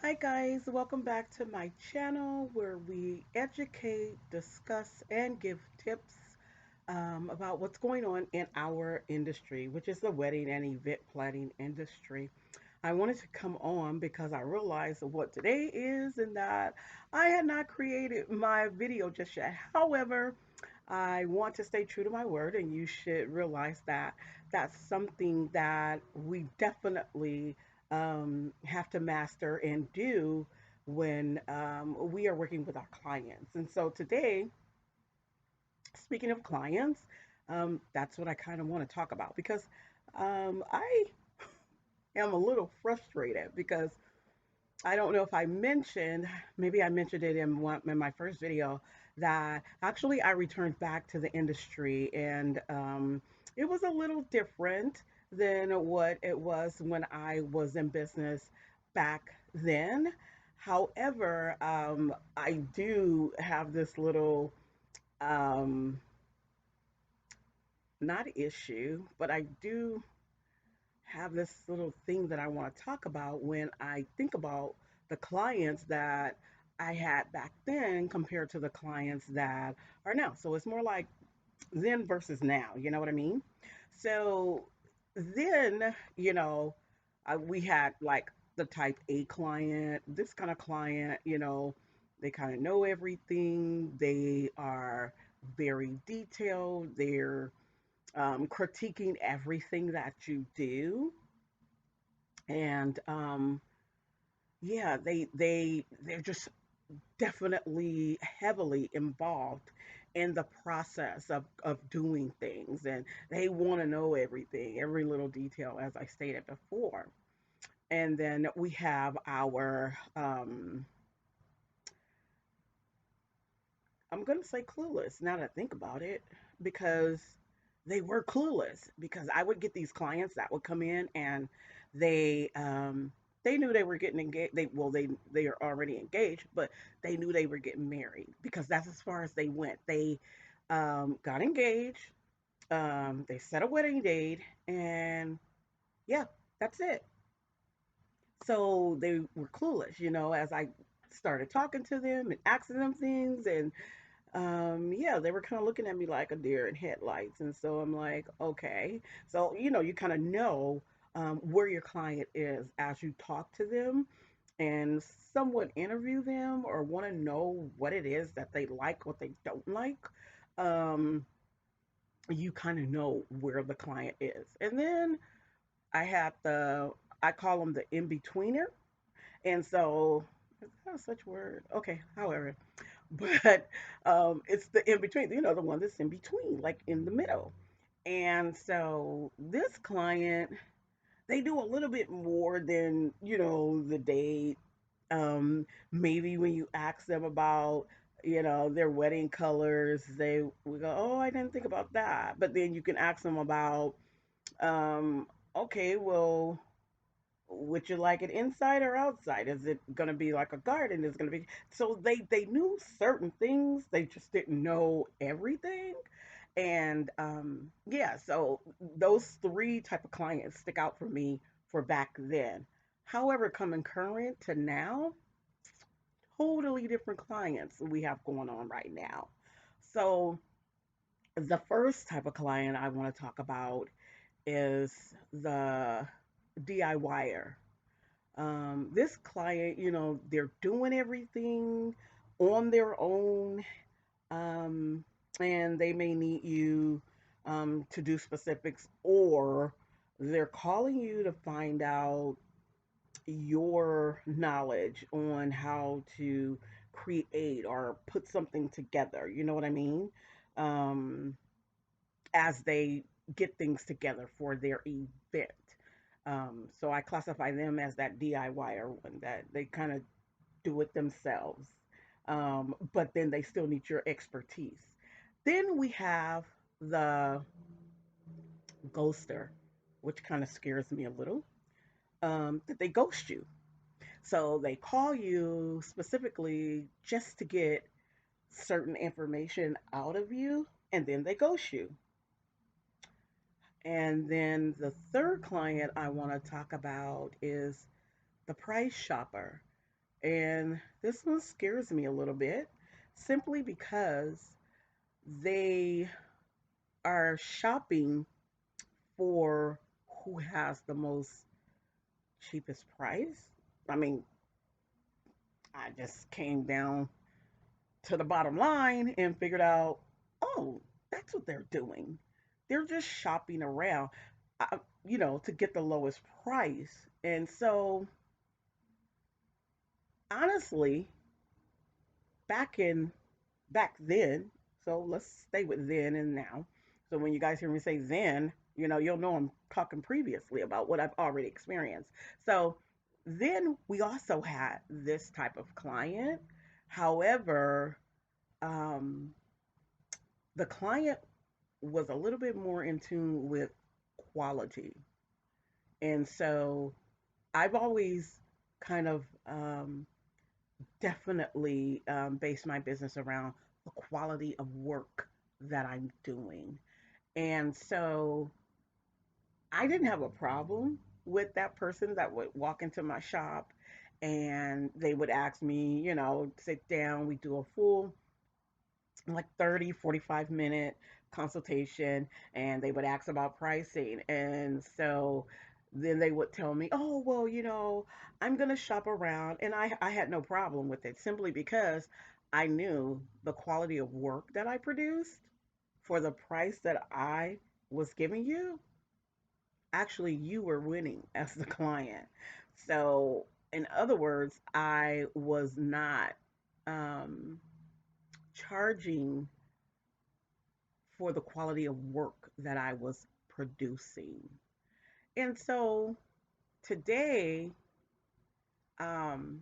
Hi guys, welcome back to my channel where we educate, discuss, and give tips about what's going on in our industry, which is the wedding and event planning industry. I wanted to come on because I realized what today is and that I had not created my video just yet. However, I want to stay true to my word, and you should realize that that's something that we definitely have to master and do when we are working with our clients. And so today, speaking of clients, that's what I kind of want to talk about because I am a little frustrated because I don't know if I mentioned, maybe I mentioned it in my first video, that actually I returned back to the industry and it was a little different than what it was when I was in business back then. However, I do have this little, um, not issue, but I do have this little thing that I want to talk about when I think about the clients that I had back then compared to the clients that are now. So it's more like then versus now, you know what I mean? So then, we had like the type A client, this kind of client, they kind of know everything. They are very detailed. They're critiquing everything that you do and yeah, they're just definitely heavily involved in the process of doing things, and they want to know everything, every little detail, as I stated before. And then we have our I'm gonna say clueless now that I think about it, because they were clueless. Because I would get these clients that would come in and they um, they knew they were getting engaged. They are already engaged, but they knew they were getting married because that's as far as they went. They got engaged. They set a wedding date, and yeah, that's it. So they were clueless, as I started talking to them and asking them things, and yeah, they were kind of looking at me like a deer in headlights. And so I'm like, okay. So, you kind of know where your client is as you talk to them and somewhat interview them or want to know what it is that they like, what they don't like. Um, you kind of know where the client is. And then I had I call them the in betweener. And so, is that such word? Okay, however, but it's the in between, the one that's in between, like in the middle. And so this client, they do a little bit more than, the date. Maybe when you ask them about, their wedding colors, they will go, oh, I didn't think about that. But then you can ask them about, um, okay, well, would you like it inside or outside? Is it going to be like a garden? Is it going to be so they knew certain things, they just didn't know everything. And yeah, so those three type of clients stick out for me for back then. However, coming current to now, totally different clients we have going on right now. So the first type of client I want to talk about is the DIYer. This client, they're doing everything on their own, um, and they may need you to do specifics, or they're calling you to find out your knowledge on how to create or put something together. You know what I mean? Um, as they get things together for their event. So I classify them as that DIYer one that they kind of do it themselves, but then they still need your expertise. Then we have the ghoster, which kind of scares me a little, that they ghost you. So they call you specifically just to get certain information out of you, and then they ghost you. And then the third client I want to talk about is the price shopper. And this one scares me a little bit simply because they are shopping for who has the most cheapest price. I mean, I just came down to the bottom line and figured out, oh, that's what they're doing. They're just shopping around, to get the lowest price. And so, honestly, back in back then, so let's stay with then and now. So when you guys hear me say then, you'll know I'm talking previously about what I've already experienced. So then we also had this type of client. However, um, the client was a little bit more in tune with quality. And so I've always kind of definitely based my business around the quality of work that I'm doing. And so I didn't have a problem with that person that would walk into my shop and they would ask me, sit down, we do a full like 30, 45-minute consultation, and they would ask about pricing. And so then they would tell me, oh, well, I'm going to shop around. And I had no problem with it simply because I knew the quality of work that I produced for the price that I was giving you. Actually, you were winning as the client. So, in other words, I was not um, charging for the quality of work that I was producing. And so today, um,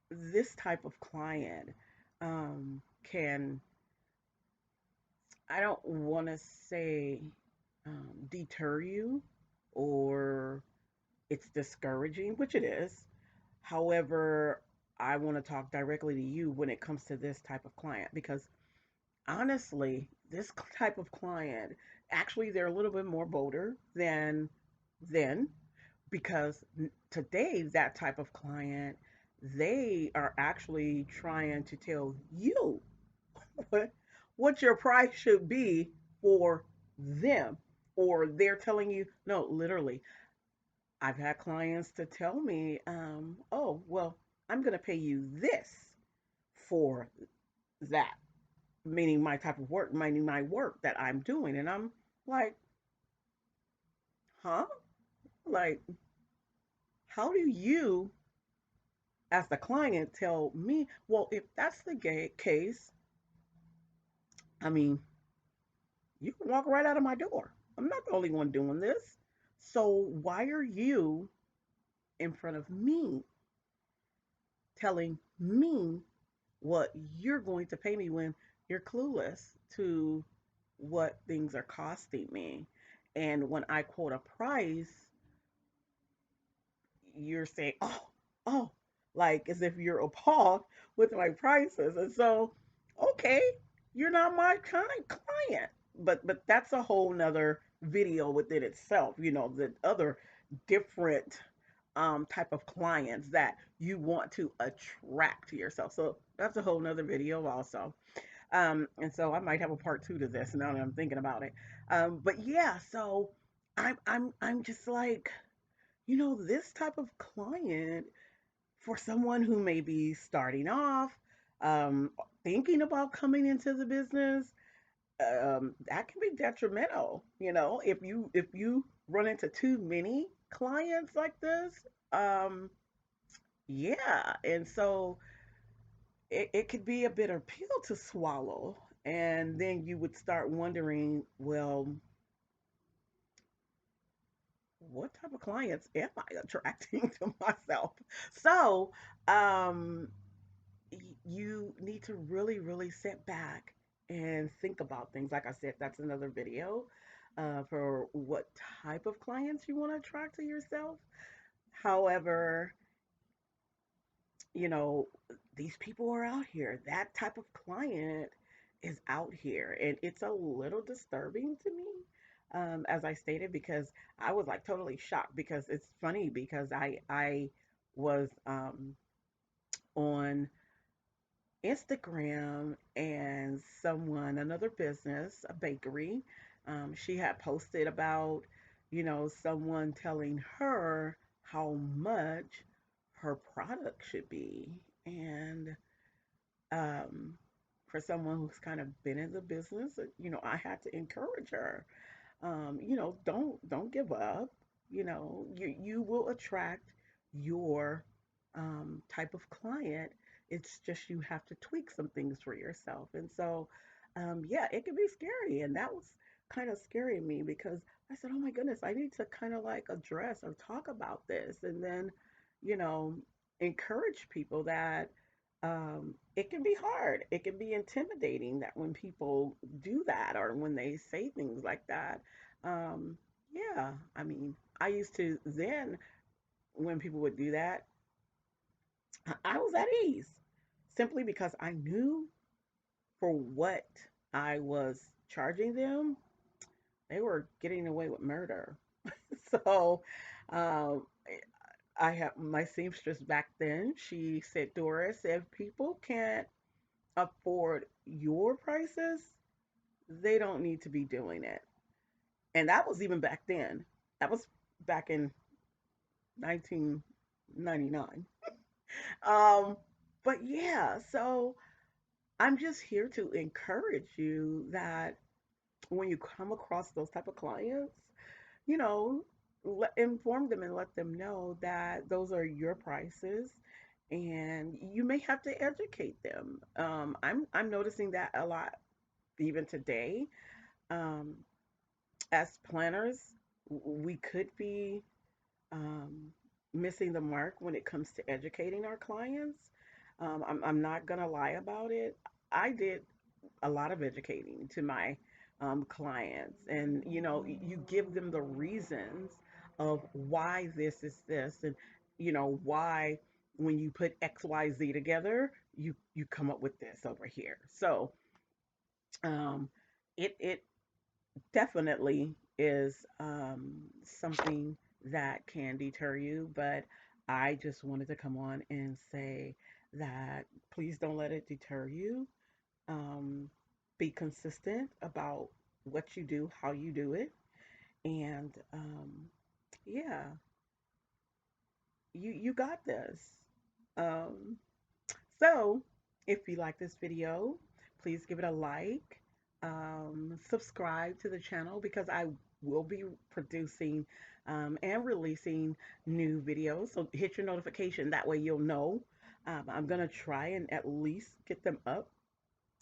this type of client can, I don't want to say deter you or it's discouraging, which it is. However, I want to talk directly to you when it comes to this type of client because honestly, this type of client, actually, they're a little bit more bolder than then because today, that type of client, they are actually trying to tell you what, what your price should be for them. Or they're telling you, no, literally, I've had clients to tell me, oh, well, I'm going to pay you this for that, meaning my type of work, meaning my work that I'm doing. And I'm like, huh? Like, how do you, as the client, tell me, well, if that's the case, I mean, you can walk right out of my door. I'm not the only one doing this. So why are you in front of me telling me what you're going to pay me when you're clueless to what things are costing me? And when I quote a price, you're saying, oh, like as if you're appalled with my prices. And so, okay, you're not my kind client. But that's a whole nother video within itself, the other different type of clients that you want to attract to yourself. So that's a whole nother video also. And so I might have a part two to this now that I'm thinking about it. But yeah, so I'm just like, this type of client for someone who may be starting off, um, thinking about coming into the business, that can be detrimental. If you run into too many clients like this, um, yeah, and so it could be a bitter pill to swallow. And then you would start wondering, well, what type of clients am I attracting to myself? So, um, you need to really, really sit back and think about things. Like I said, that's another video for what type of clients you want to attract to yourself. However, you know, these people are out here. That type of client is out here, and it's a little disturbing to me. As I stated, because I was like totally shocked because it's funny because I was on Instagram, and another business, a bakery, she had posted about, someone telling her how much her product should be. And um, for someone who's kind of been in the business, I had to encourage her. Don't give up. You will attract your type of client. It's just you have to tweak some things for yourself. And so, yeah, it can be scary. And that was kind of scaring me because I said, oh my goodness, I need to kind of like address or talk about this. And then, you know, encourage people that it can be hard. It can be intimidating that when people do that or when they say things like that. Um, yeah, I mean, I used to then, when people would do that, I was at ease simply because I knew for what I was charging them, they were getting away with murder. So, um, I have my seamstress back then. She said, Doris, if people can't afford your prices, they don't need to be doing it. And that was even back then. That was back in 1999. Um, but yeah, so I'm just here to encourage you that when you come across those type of clients, you know, inform them and let them know that those are your prices, and you may have to educate them. I'm noticing that a lot even today. Um, as planners, we could be um, missing the mark when it comes to educating our clients. I'm not gonna lie about it. I did a lot of educating to my clients, and you give them the reasons of why this is this, and why when you put XYZ together, you come up with this over here. So um, it definitely is something that can deter you, but I just wanted to come on and say that please don't let it deter you. um, be consistent about what you do, how you do it, and yeah, you got this. Um, so, if you like this video, please give it a like. Subscribe to the channel because I will be producing and releasing new videos. So hit your notification. That way you'll know. I'm going to try and at least get them up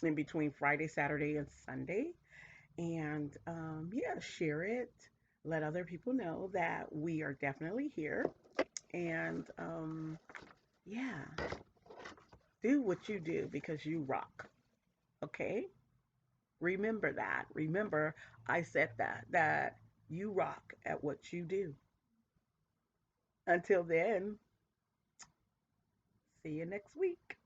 in between Friday, Saturday, and Sunday. And yeah, share it. Let other people know that we are definitely here. And yeah, do what you do because you rock. Okay? Remember that. Remember, I said that you rock at what you do. Until then, see you next week.